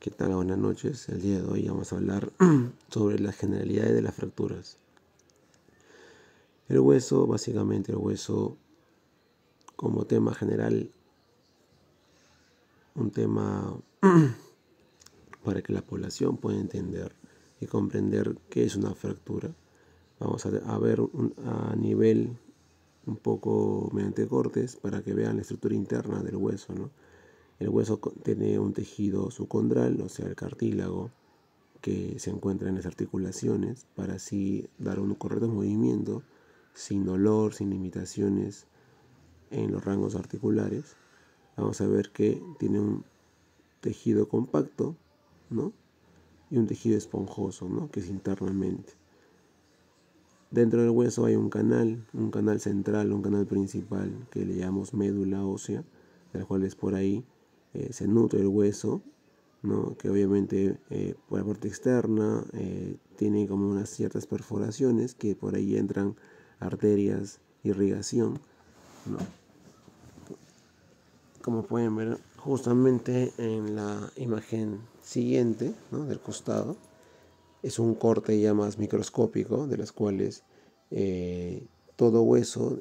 ¿Qué tal? Buenas noches. El día de hoy vamos a hablar sobre las generalidades de las fracturas. El hueso, básicamente el hueso como tema general, un tema para que la población pueda entender y comprender qué es una fractura. Vamos a ver a nivel un poco mediante cortes para que vean la estructura interna del hueso, ¿no? El hueso tiene un tejido subcondral, o sea, el cartílago, que se encuentra en las articulaciones para así dar un correcto movimiento sin dolor, sin limitaciones en los rangos articulares. Vamos a ver que tiene un tejido compacto, ¿no? Y un tejido esponjoso, ¿no? Que es internamente. Dentro del hueso hay un canal central, un canal principal que le llamamos médula ósea, del cual es por ahí se nutre el hueso, ¿no? Que obviamente por la parte externa tiene como unas ciertas perforaciones que por ahí entran arterias, irrigación, ¿no? Como pueden ver justamente en la imagen siguiente, ¿no? Del costado, es un corte ya más microscópico, de las cuales todo hueso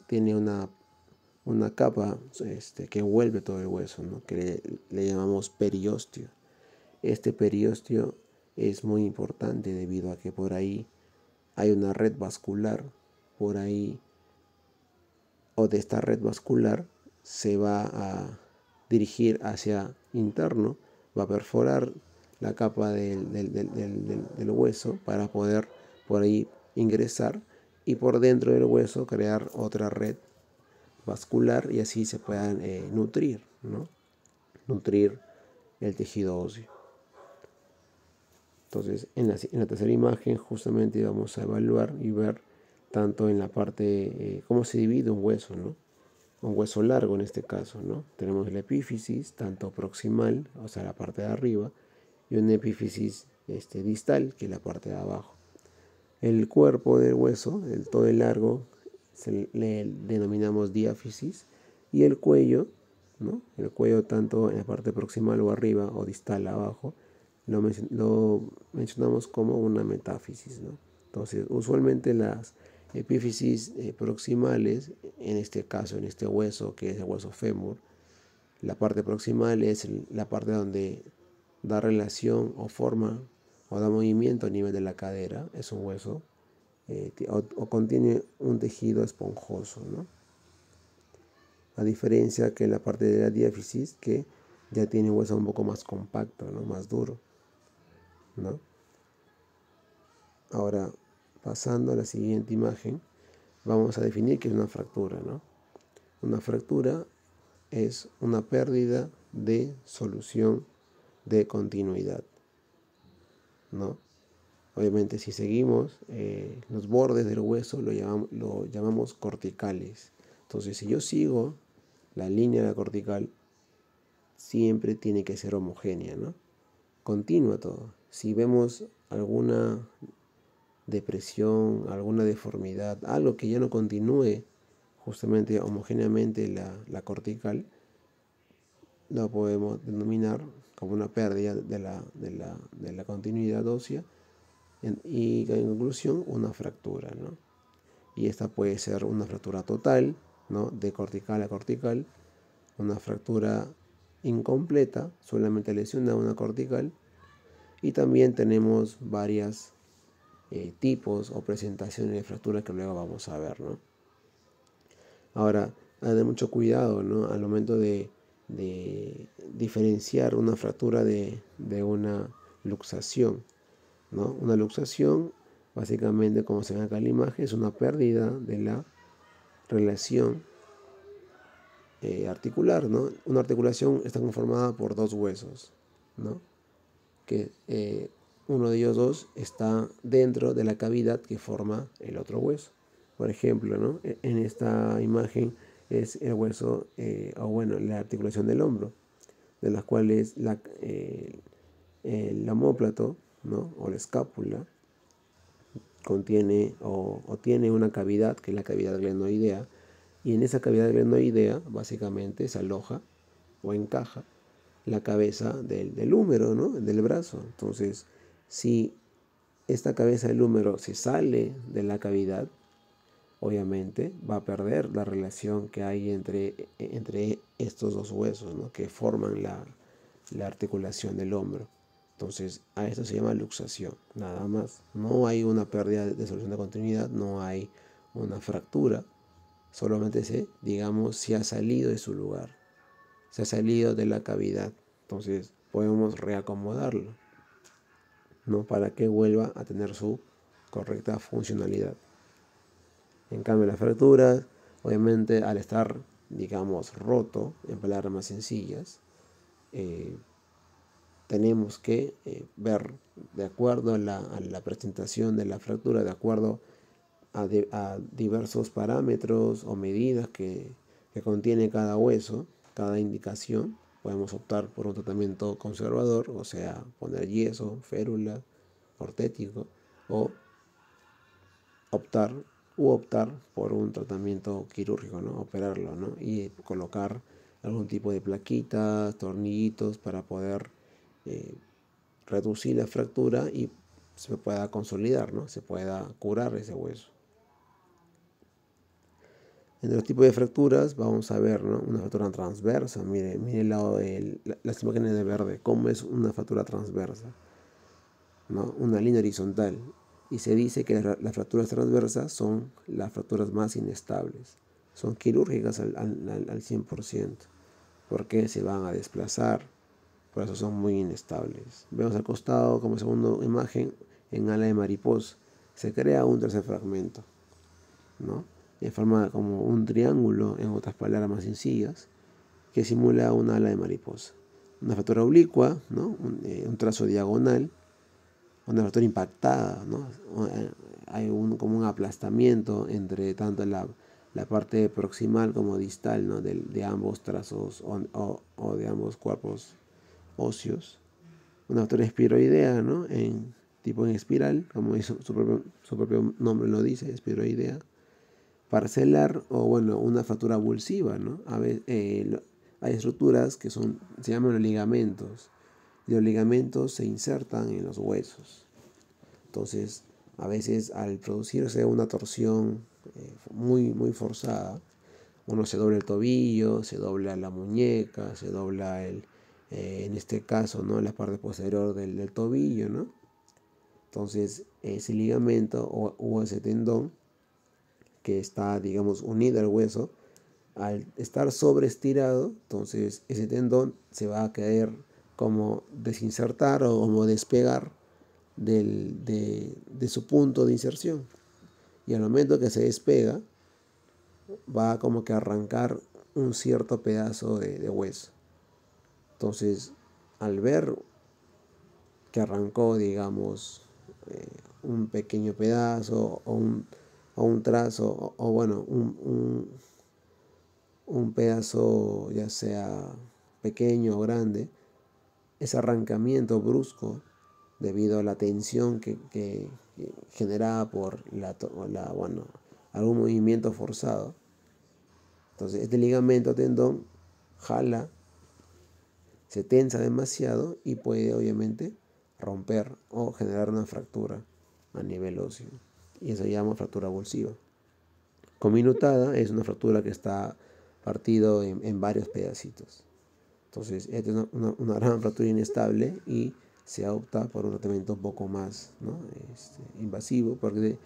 tiene una capa que envuelve todo el hueso, ¿no? Que le llamamos periósteo. Este periósteo es muy importante debido a que por ahí hay una red vascular, por ahí, o de esta red vascular se va a dirigir hacia interno, va a perforar la capa del hueso para poder por ahí ingresar y por dentro del hueso crear otra red vascular y así se puedan nutrir, ¿no? Nutrir el tejido óseo. Entonces, en la tercera imagen justamente vamos a evaluar y ver tanto en la parte, cómo se divide un hueso, ¿no? Un hueso largo en este caso, ¿no? Tenemos la epífisis, tanto proximal, o sea, la parte de arriba, y una epífisis distal, que es la parte de abajo. El cuerpo del hueso, todo el largo, le denominamos diáfisis, y el cuello, ¿no? El cuello tanto en la parte proximal o arriba o distal abajo, lo mencionamos como una metáfisis, ¿no? Entonces, usualmente las epífisis proximales, en este caso, en este hueso, que es el hueso fémur, la parte proximal es la parte donde da relación o forma o da movimiento a nivel de la cadera, es un hueso, o contiene un tejido esponjoso, ¿no? A diferencia que la parte de la diáfisis, que ya tiene un hueso un poco más compacto, ¿no? Más duro, ¿no? Ahora, pasando a la siguiente imagen, vamos a definir qué es una fractura, ¿no? Una fractura es una pérdida de solución de continuidad, ¿no? Obviamente, si seguimos los bordes del hueso lo llamamos corticales. Entonces, si yo sigo la línea de la cortical, siempre tiene que ser homogénea, ¿no? Continua todo. Si vemos alguna depresión, alguna deformidad, algo que ya no continúe justamente homogéneamente la cortical, lo podemos denominar como una pérdida de la continuidad ósea y en conclusión una fractura, ¿no? Y esta puede ser una fractura total, ¿no? De cortical a cortical, una fractura incompleta, solamente lesiona una cortical, y también tenemos varias tipos o presentaciones de fracturas que luego vamos a ver, ¿no? Ahora, hay de mucho cuidado, ¿no? Al momento de diferenciar una fractura de una luxación, ¿no? Una luxación, básicamente, como se ve acá en la imagen, es una pérdida de la relación articular, ¿no? Una articulación está conformada por dos huesos, ¿no? Que uno de ellos dos está dentro de la cavidad que forma el otro hueso. Por ejemplo, ¿no? En esta imagen es el hueso, o bueno, la articulación del hombro, de las cuales el omóplato, ¿no? O la escápula contiene o tiene una cavidad, que es la cavidad glenoidea, y en esa cavidad glenoidea básicamente se aloja o encaja la cabeza del húmero, ¿no? Del brazo. Entonces, si esta cabeza del húmero se sale de la cavidad, obviamente va a perder la relación que hay entre estos dos huesos, ¿no? Que forman la articulación del hombro. Entonces, a esto se llama luxación, nada más. No hay una pérdida de solución de continuidad, no hay una fractura, solamente digamos, se ha salido de su lugar, se ha salido de la cavidad. Entonces, podemos reacomodarlo, ¿no? Para que vuelva a tener su correcta funcionalidad. En cambio, las fracturas, obviamente, al estar, digamos, roto, en palabras más sencillas, tenemos que ver de acuerdo a la presentación de la fractura, de acuerdo a diversos parámetros o medidas que contiene cada hueso, cada indicación. Podemos optar por un tratamiento conservador, o sea, poner yeso, férula, ortético, o optar por un tratamiento quirúrgico, ¿no? Operarlo, ¿no? Y colocar algún tipo de plaquitas, tornillitos para poder reducir la fractura y se pueda consolidar, ¿no? Se pueda curar ese hueso. Entre los tipos de fracturas vamos a ver, ¿no? Una fractura transversa. Mire el lado de las imágenes de verde, cómo es una fractura transversa, ¿no? Una línea horizontal. Y se dice que las fracturas transversas son las fracturas más inestables. Son quirúrgicas al 100%, porque se van a desplazar, por eso son muy inestables. Vemos al costado, como segunda imagen, en ala de mariposa. Se crea un tercer fragmento, ¿no? En forma como un triángulo, en otras palabras más sencillas, que simula una ala de mariposa. Una fractura oblicua, ¿no? Un trazo diagonal, una fractura impactada, ¿no? Hay como un aplastamiento entre tanto la parte proximal como distal, ¿no? de ambos trazos o de ambos cuerpos óseos. Una fractura espiroidea, ¿no? Tipo en espiral, como su propio nombre lo dice, espiroidea. Parcelar o bueno, una fractura avulsiva, ¿no? Hay estructuras que se llaman ligamentos. Y los ligamentos se insertan en los huesos. Entonces, a veces al producirse una torsión muy forzada, uno se dobla el tobillo, se dobla la muñeca, se dobla en este caso, ¿no? La parte posterior del tobillo, ¿no? Entonces, ese ligamento o ese tendón que está, digamos, unido al hueso, al estar sobreestirado, entonces ese tendón se va a caer como desinsertar o como despegar de su punto de inserción. Y al momento que se despega, va como que a arrancar un cierto pedazo de hueso. Entonces, al ver que arrancó, digamos, un pequeño pedazo o un trazo, o bueno, un pedazo ya sea pequeño o grande, ese arrancamiento brusco debido a la tensión que generada por bueno, algún movimiento forzado. Entonces este ligamento tendón jala, se tensa demasiado y puede obviamente romper o generar una fractura a nivel óseo. Y eso se llama fractura avulsiva. Cominutada es una fractura que está partido en varios pedacitos. Entonces, esta es una gran fractura inestable y se opta por un tratamiento un poco más, ¿no? Invasivo, porque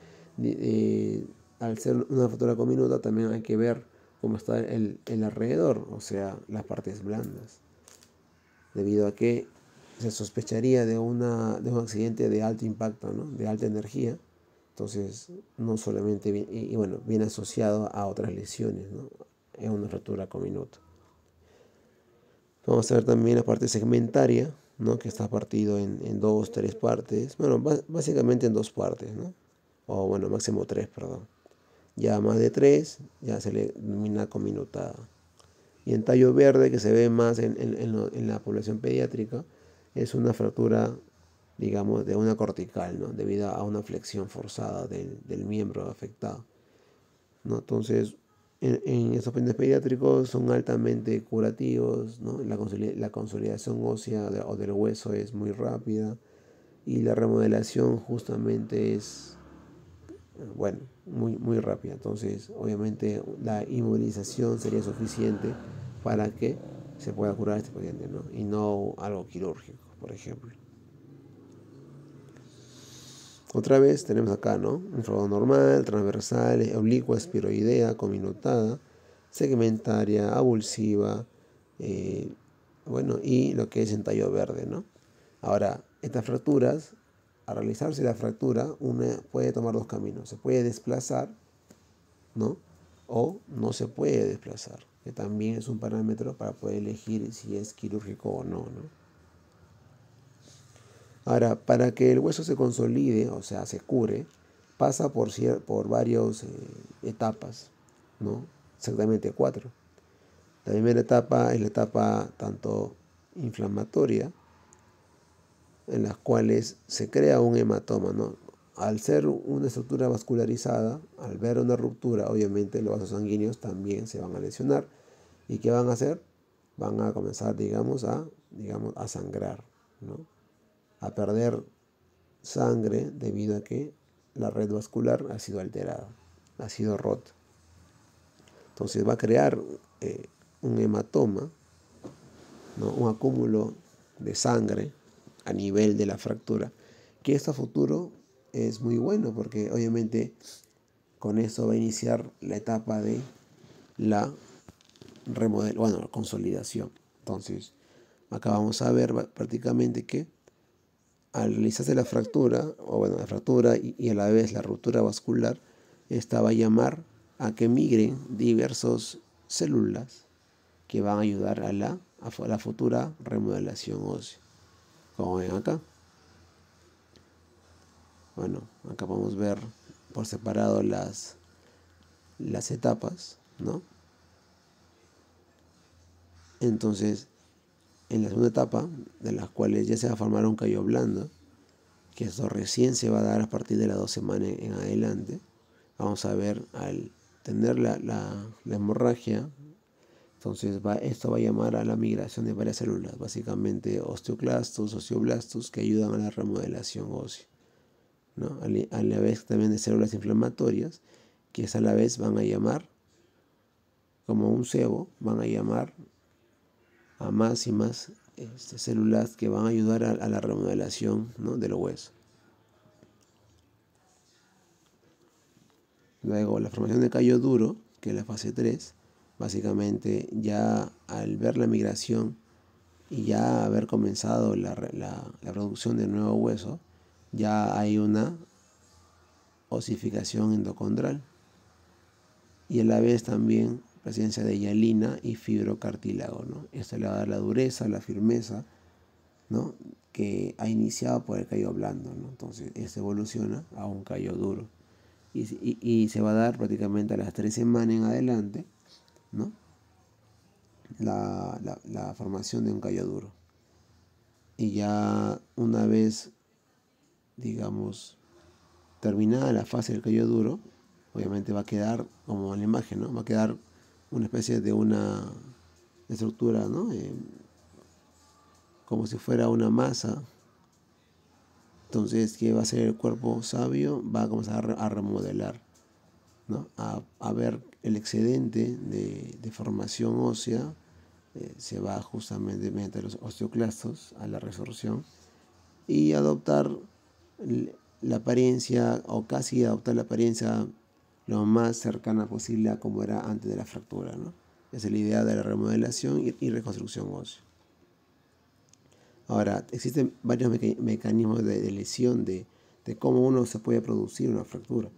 al ser una fractura comminuta también hay que ver cómo está el alrededor, o sea, las partes blandas, debido a que se sospecharía de un accidente de alto impacto, ¿no? De alta energía. Entonces, no solamente viene asociado a otras lesiones, ¿no? Es una fractura comminuta. Vamos a ver también la parte segmentaria, ¿no? Que está partido en dos, tres partes. Bueno, básicamente en dos partes, ¿no? O bueno, máximo tres, perdón. Ya más de tres, ya se le denomina comminutada. Y en tallo verde, que se ve más en la población pediátrica, es una fractura, digamos, de una cortical, ¿no? Debido a una flexión forzada del miembro afectado, ¿no? Entonces, en estos pacientes pediátricos son altamente curativos, ¿no? La consolidación ósea o del hueso es muy rápida y la remodelación justamente es, bueno, muy rápida. Entonces, obviamente, la inmovilización sería suficiente para que se pueda curar a este paciente, ¿no? Y no algo quirúrgico, por ejemplo. Otra vez tenemos acá, ¿no? Un rodo normal, transversal, oblicua, espiroidea, cominutada, segmentaria, avulsiva, eh, bueno, y lo que es entallo verde, ¿no? Ahora, estas fracturas, al realizarse la fractura, una puede tomar dos caminos. Se puede desplazar, ¿no? O no se puede desplazar, que también es un parámetro para poder elegir si es quirúrgico o no, ¿no? Ahora, para que el hueso se consolide, o sea, se cure, pasa por varias etapas, ¿no? Exactamente 4. La primera etapa es la etapa tanto inflamatoria, en las cuales se crea un hematoma, ¿no? Al ser una estructura vascularizada, al ver una ruptura, obviamente los vasos sanguíneos también se van a lesionar. ¿Y qué van a hacer? Van a comenzar, digamos, a sangrar, ¿no? A perder sangre debido a que la red vascular ha sido alterada, ha sido rota. Entonces va a crear un hematoma, ¿no? Un acúmulo de sangre a nivel de la fractura, que esto a futuro es muy bueno porque obviamente con eso va a iniciar la etapa de la consolidación. Entonces, acá vamos a ver prácticamente que al realizarse la fractura, la fractura y a la vez la ruptura vascular, esta va a llamar a que migren diversas células que van a ayudar a la futura remodelación ósea. Como ven acá. Bueno, acá podemos ver por separado las etapas, ¿no? Entonces, en la segunda etapa, de las cuales ya se va a formar un callo blando, que esto recién se va a dar a partir de las 2 semanas en adelante, vamos a ver al tener la hemorragia, entonces esto va a llamar a la migración de varias células, básicamente osteoclastos, osteoblastos, que ayudan a la remodelación ósea, ¿no? A la vez también de células inflamatorias, que a la vez van a llamar, como un cebo, van a llamar a más y más células que van a ayudar a la remodelación, ¿no? Del hueso. Luego la formación de callo duro, que es la fase 3, básicamente ya al ver la migración y ya haber comenzado la producción del nuevo hueso, ya hay una osificación endocondral y a la vez también presencia de hialina y fibrocartílago, ¿no? Esto le va a dar la dureza, la firmeza, ¿no? Que ha iniciado por el callo blando, ¿no? Entonces esto evoluciona a un callo duro y se va a dar prácticamente a las 3 semanas en adelante, ¿no? La formación de un callo duro. Y ya una vez, digamos, terminada la fase del callo duro, obviamente va a quedar, como en la imagen, ¿no? Va a quedar una especie de una estructura, ¿no? Como si fuera una masa. Entonces, ¿qué va a hacer el cuerpo sabio? Va a comenzar a remodelar, ¿no? A ver el excedente de formación ósea, se va justamente mediante los osteoclastos a la resorción y adoptar la apariencia, o casi adoptar la apariencia lo más cercana posible a como era antes de la fractura, ¿no? Esa es la idea de la remodelación y reconstrucción ósea. Ahora, existen varios mecanismos de lesión, de cómo uno se puede producir una fractura.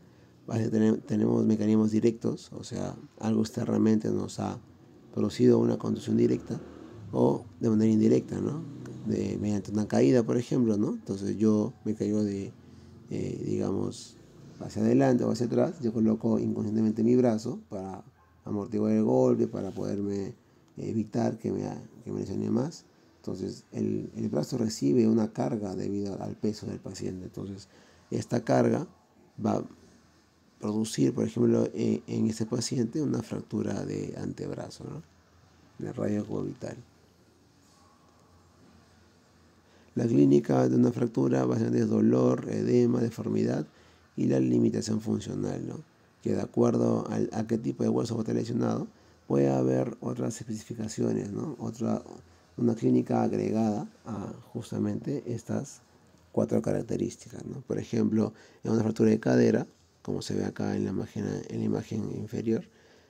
Tenemos mecanismos directos, o sea, algo externamente nos ha producido una contusión directa, o de manera indirecta, ¿no? Mediante una caída, por ejemplo, ¿no? Entonces yo me caigo digamos, hacia adelante o hacia atrás, yo coloco inconscientemente mi brazo para amortiguar el golpe, para poderme evitar que me lesione más. Entonces el brazo recibe una carga debido al peso del paciente. Entonces esta carga va producir, por ejemplo, en este paciente una fractura de antebrazo, ¿no? De radio cubital. La clínica de una fractura básicamente es dolor, edema, deformidad y la limitación funcional, ¿no? Que de acuerdo a qué tipo de hueso está lesionado, puede haber otras especificaciones, ¿no? Una clínica agregada a justamente estas 4 características, ¿no? Por ejemplo, en una fractura de cadera, como se ve acá en la imagen inferior,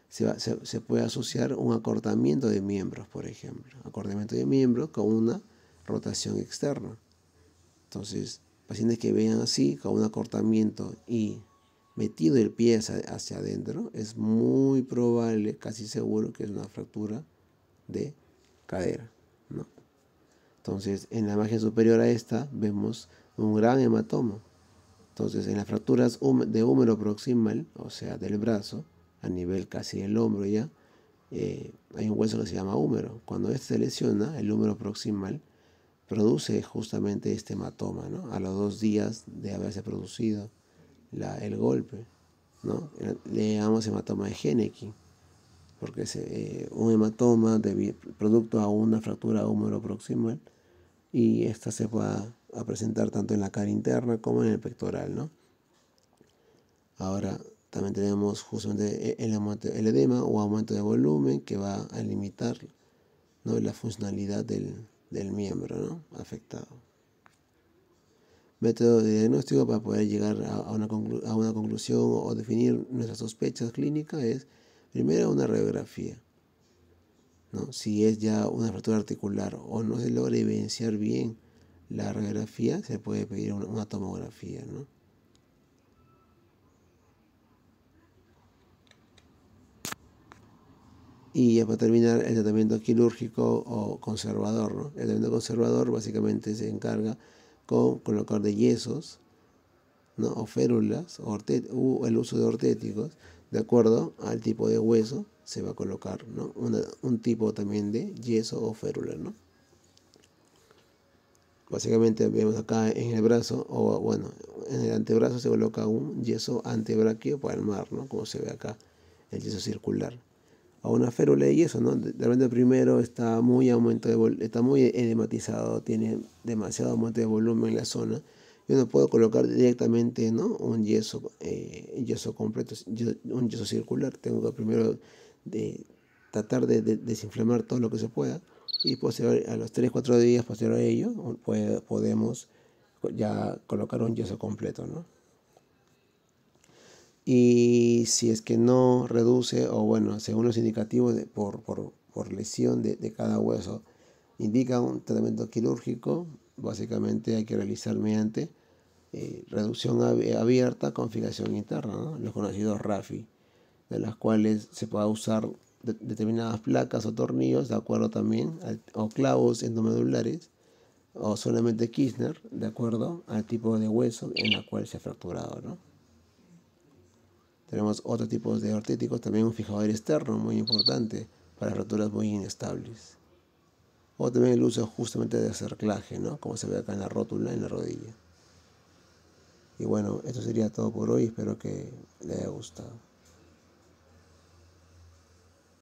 se puede asociar un acortamiento de miembros, por ejemplo. Acortamiento de miembros con una rotación externa. Entonces, pacientes que vean así, con un acortamiento y metido el pie hacia adentro, es muy probable, casi seguro, que es una fractura de cadera, ¿no? Entonces, en la imagen superior a esta vemos un gran hematoma. Entonces, en las fracturas de húmero proximal, o sea, del brazo, a nivel casi del hombro ya, hay un hueso que se llama húmero. Cuando este se lesiona, el húmero proximal produce justamente este hematoma, ¿no? A los 2 días de haberse producido el golpe, ¿no? Le llamamos hematoma de Henneke, porque es un hematoma producto a una fractura húmero proximal, y esta se va a presentar tanto en la cara interna como en el pectoral, ¿no? Ahora también tenemos justamente el edema o aumento de volumen, que va a limitar, ¿no?, la funcionalidad del miembro, ¿no?, afectado. Método de diagnóstico para poder llegar a una conclusión o definir nuestras sospechas clínicas es primero una radiografía, ¿no? Si es ya una fractura articular o no se logra evidenciar bien la radiografía, se puede pedir una tomografía, ¿no? Y ya para terminar, el tratamiento quirúrgico o conservador, ¿no? El tratamiento conservador básicamente se encarga con colocar de yesos, ¿no?, o férulas, o el uso de ortéticos. De acuerdo al tipo de hueso se va a colocar, ¿no?, un tipo también de yeso o férula, ¿no? Básicamente vemos acá en el brazo, o bueno, en el antebrazo se coloca un yeso antebraquio palmar, ¿no?, como se ve acá, el yeso circular. A una férula de yeso, ¿no? De repente primero está muy está muy edematizado, tiene demasiado aumento de volumen en la zona. Yo no puedo colocar directamente, ¿no?, un yeso completo, un yeso circular. Tengo que primero tratar de desinflamar todo lo que se pueda, y posterior, a los 3-4 días posterior a ello, podemos ya colocar un yeso completo, ¿no? Y si es que no reduce, o bueno, según los indicativos por lesión de cada hueso, indica un tratamiento quirúrgico, básicamente hay que realizar mediante reducción abierta con fijación interna, ¿no?, los conocidos RAFI, de las cuales se puede usar determinadas placas o tornillos, de acuerdo también, o clavos endomedulares, o solamente Kirchner, de acuerdo al tipo de hueso en la cual se ha fracturado, ¿no? Tenemos otros tipos de ortéticos, también un fijador externo muy importante para fracturas muy inestables. O también el uso justamente de cerclaje, ¿no?, como se ve acá en la rótula, en la rodilla. Y bueno, esto sería todo por hoy, espero que le haya gustado.